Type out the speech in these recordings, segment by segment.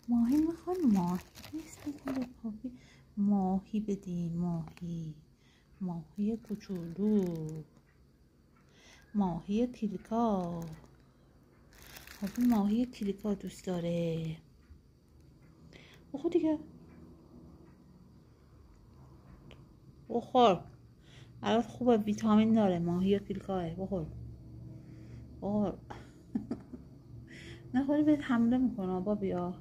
ماهی میخوان؟ ماهی نیست به پاپی. ماهی بدین، ماهی کوچولو، ماهی کلیکا. پاپی ماهی کلیکا دوست داره. بخور دیگه، بخور، برات خوبه، ویتامین داره، ماهی کلیکاه. بخور نخوری بهت حمله میکنه بابیا.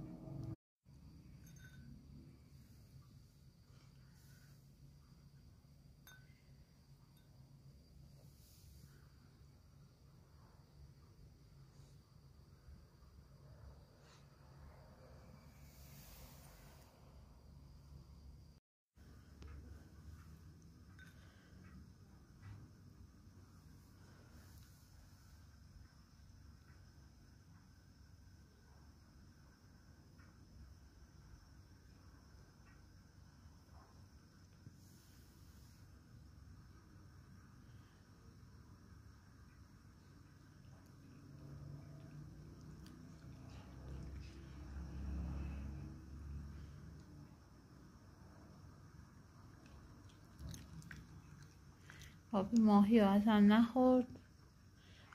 پاپی ماهی ها اصلا نخورد.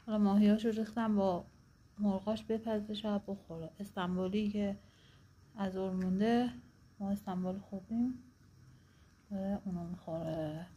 حالا ماهی هاشو ریختم با مرغاش بپزه، شاید بخوره. استنبولی که از اور مونده، ما استنبول خوردیم، اونو میخوره.